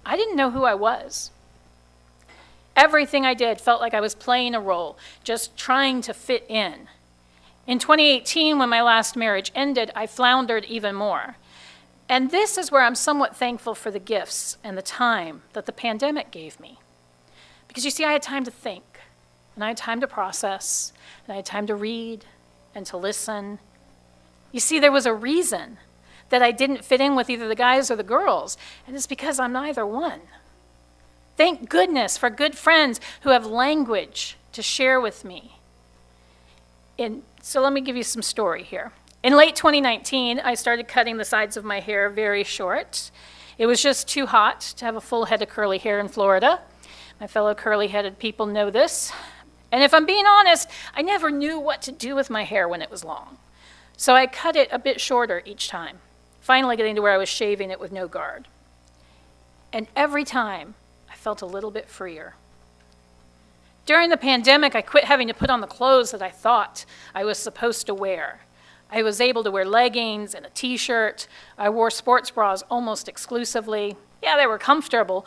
I didn't know who I was. Everything I did felt like I was playing a role, just trying to fit in. In 2018, when my last marriage ended, I floundered even more. And this is where I'm somewhat thankful for the gifts and the time that the pandemic gave me. Because you see, I had time to think, and I had time to process, and I had time to read and to listen. You see, there was a reason that I didn't fit in with either the guys or the girls, and it's because I'm neither one. Thank goodness for good friends who have language to share with me. So let me give you some story here. In late 2019, I started cutting the sides of my hair very short. It was just too hot to have a full head of curly hair in Florida. My fellow curly-headed people know this. And if I'm being honest, I never knew what to do with my hair when it was long. So I cut it a bit shorter each time, finally getting to where I was shaving it with no guard. And every time, I felt a little bit freer. During the pandemic, I quit having to put on the clothes that I thought I was supposed to wear. I was able to wear leggings and a t-shirt. I wore sports bras almost exclusively. Yeah, they were comfortable,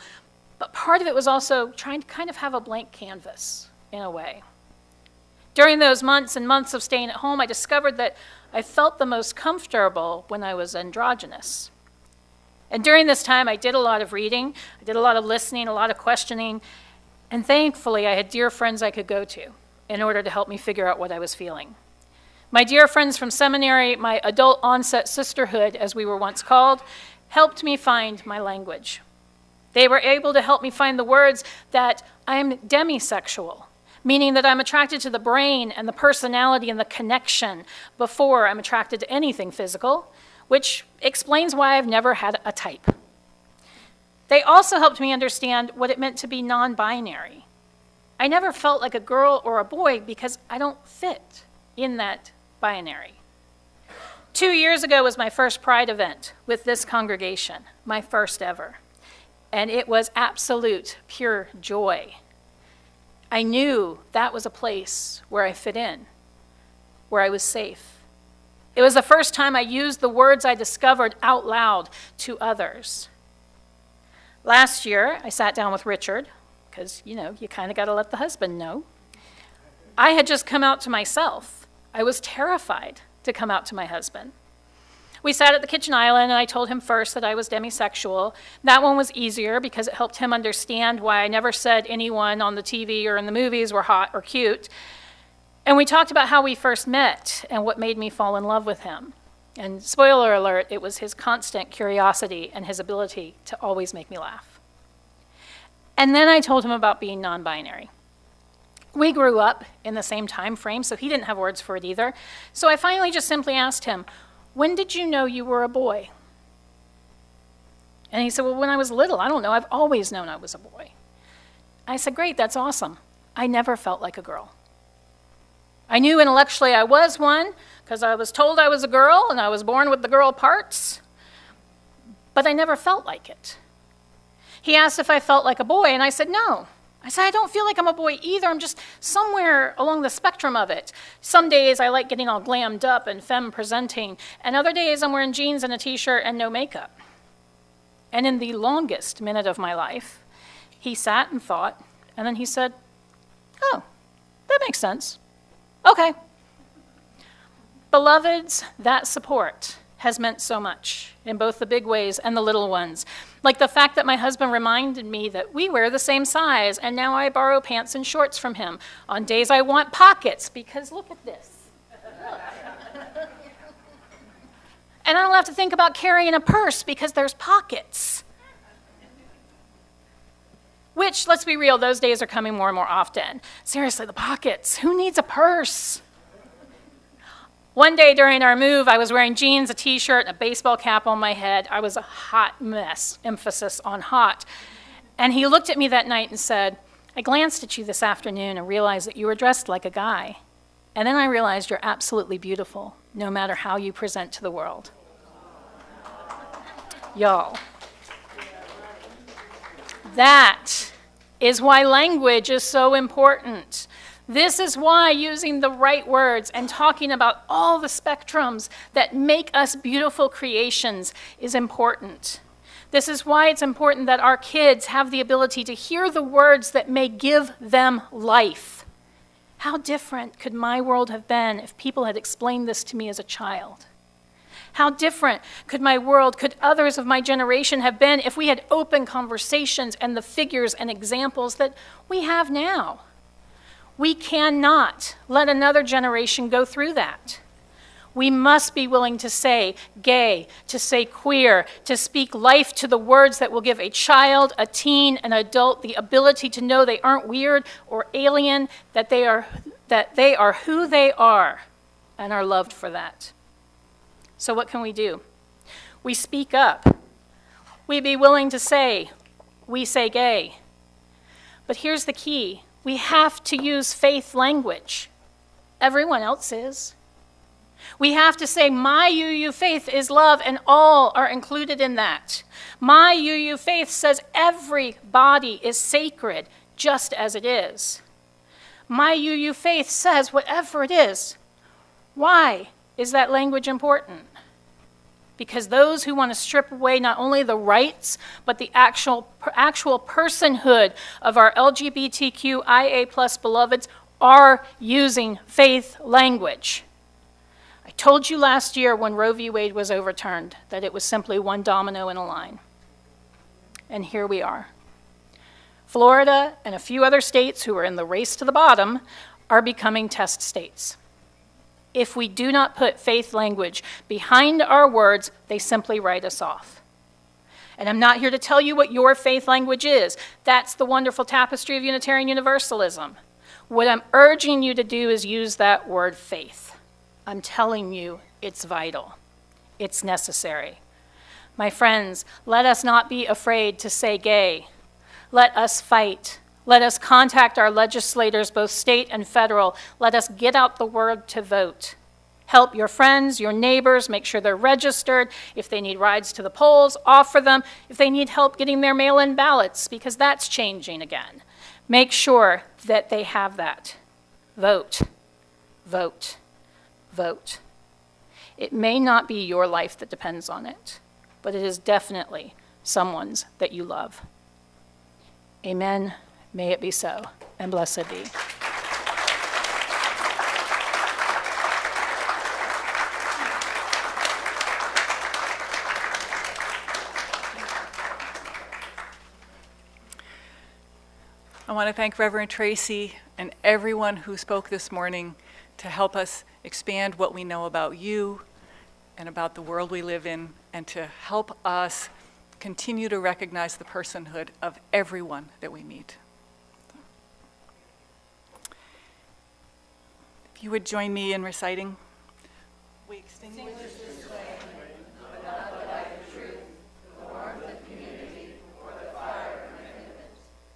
but part of it was also trying to kind of have a blank canvas, in a way. During those months and months of staying at home, I discovered that I felt the most comfortable when I was androgynous. And during this time, I did a lot of reading, I did a lot of listening, a lot of questioning, and thankfully, I had dear friends I could go to in order to help me figure out what I was feeling. My dear friends from seminary, my adult onset sisterhood, as we were once called, helped me find my language. They were able to help me find the words that I'm demisexual, meaning that I'm attracted to the brain and the personality and the connection before I'm attracted to anything physical, which explains why I've never had a type. They also helped me understand what it meant to be non-binary. I never felt like a girl or a boy because I don't fit in that binary. 2 years ago was my first Pride event with this congregation, my first ever. and it was absolute, pure joy. I knew that was a place where I fit in, where I was safe. It was the first time I used the words I discovered out loud to others. Last year, I sat down with Richard, because, you kind of got to let the husband know. I had just come out to myself. I was terrified to come out to my husband. We sat at the kitchen island, and I told him first that I was demisexual. That one was easier because it helped him understand why I never said anyone on the TV or in the movies were hot or cute. And we talked about how we first met and what made me fall in love with him. And spoiler alert, it was his constant curiosity and his ability to always make me laugh. And then I told him about being non-binary. We grew up in the same time frame, so he didn't have words for it either. So I finally just simply asked him, when did you know you were a boy? And he said, well, when I was little. I don't know. I've always known I was a boy. I said, great, that's awesome. I never felt like a girl. I knew intellectually I was one because I was told I was a girl and I was born with the girl parts, but I never felt like it. He asked if I felt like a boy, and I said, no. I said, I don't feel like I'm a boy either. I'm just somewhere along the spectrum of it. Some days I like getting all glammed up and femme presenting, and other days I'm wearing jeans and a t-shirt and no makeup. And in the longest minute of my life, he sat and thought, and then he said, oh, that makes sense. Okay. Beloveds, that support has meant so much in both the big ways and the little ones. Like the fact that my husband reminded me that we wear the same size, and now I borrow pants and shorts from him on days I want pockets, because look at this. Look. And I don't have to think about carrying a purse because there's pockets. Which, let's be real, those days are coming more and more often. Seriously, the pockets. Who needs a purse? One day during our move, I was wearing jeans, a t-shirt, and a baseball cap on my head. I was a hot mess, emphasis on hot. And he looked at me that night and said, I glanced at you this afternoon and realized that you were dressed like a guy. And then I realized you're absolutely beautiful, no matter how you present to the world. Y'all, that is why language is so important. This is why using the right words and talking about all the spectrums that make us beautiful creations is important. This is why it's important that our kids have the ability to hear the words that may give them life. How different could my world have been if people had explained this to me as a child? How different could my world, could others of my generation have been if we had open conversations and the figures and examples that we have now? We cannot let another generation go through that. We must be willing to say gay, to say queer, to speak life to the words that will give a child, a teen, an adult the ability to know they aren't weird or alien, that they are who they are and are loved for that. So what can we do? We speak up. We be willing to say, we say gay. But here's the key. We have to use faith language. Everyone else is. We have to say, my UU faith is love, and all are included in that. My UU faith says every body is sacred, just as it is. My UU faith says whatever it is. Why is that language important? Because those who want to strip away not only the rights, but the actual personhood of our LGBTQIA plus beloveds are using faith language. I told you last year when Roe v. Wade was overturned that it was simply one domino in a line. And here we are. Florida and a few other states who are in the race to the bottom are becoming test states. If we do not put faith language behind our words, they simply write us off. And I'm not here to tell you what your faith language is. That's the wonderful tapestry of Unitarian Universalism. What I'm urging you to do is use that word faith. I'm telling you, it's vital. It's necessary. My friends, let us not be afraid to say gay. Let us fight. Let us contact our legislators, both state and federal. Let us get out the word to vote. Help your friends, your neighbors, make sure they're registered. If they need rides to the polls, offer them. If they need help getting their mail-in ballots, because that's changing again, make sure that they have that. Vote, vote, vote. It may not be your life that depends on it, but it is definitely someone's that you love. Amen. May it be so, and blessed be. I want to thank Reverend Tracie and everyone who spoke this morning to help us expand what we know about you and about the world we live in, and to help us continue to recognize the personhood of everyone that we meet. If you would join me in reciting. We extinguish this flame, but not the light of truth, the warmth of community, or the fire of commitment.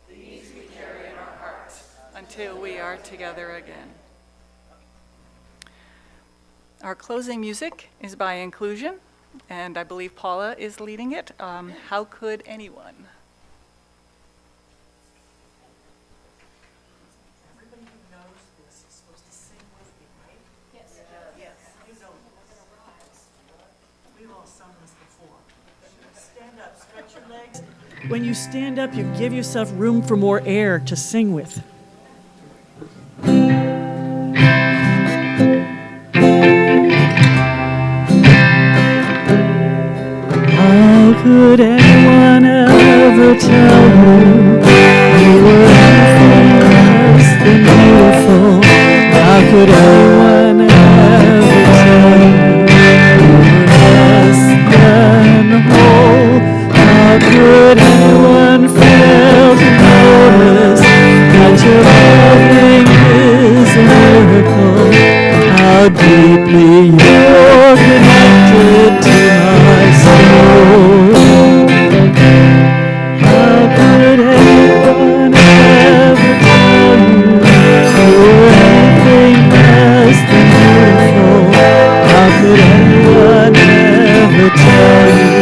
These we carry in our hearts until we are together again. Our closing music is by Inclusion, and I believe Paula is leading it. How could anyone? Everybody who knows this is supposed to sing with me, right? Yes. Yes. You know this. We've all sung this before. Stand up, stretch your legs. When you stand up, you give yourself room for more air to sing with. How could anyone ever tell you you were anything less than beautiful? How could anyone ever tell you you were less than whole? How could anyone fail to notice that your loving is a miracle? How deeply you're connected to my soul. How could anyone ever tell you you're anything less than beautiful? How could anyone ever tell you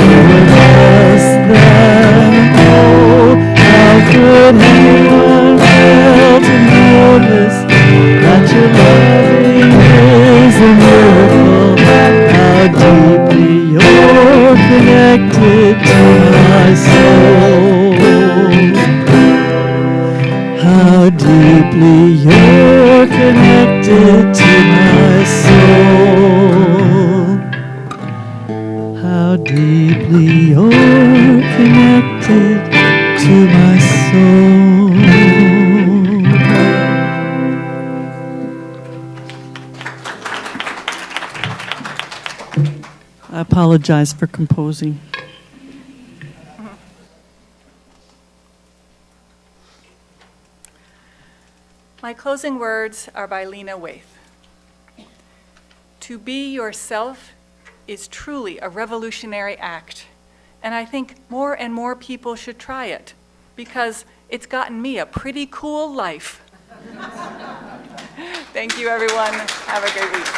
you're less than whole? How could anyone fail to notice that your loving is a miracle? How deeply you're connected to my soul. How deeply you're connected to my soul. How deeply you're connected to my soul. I apologize for composing. My closing words are by Lena Waithe. To be yourself is truly a revolutionary act, and I think more and more people should try it, because it's gotten me a pretty cool life. Thank you, everyone. Have a great week.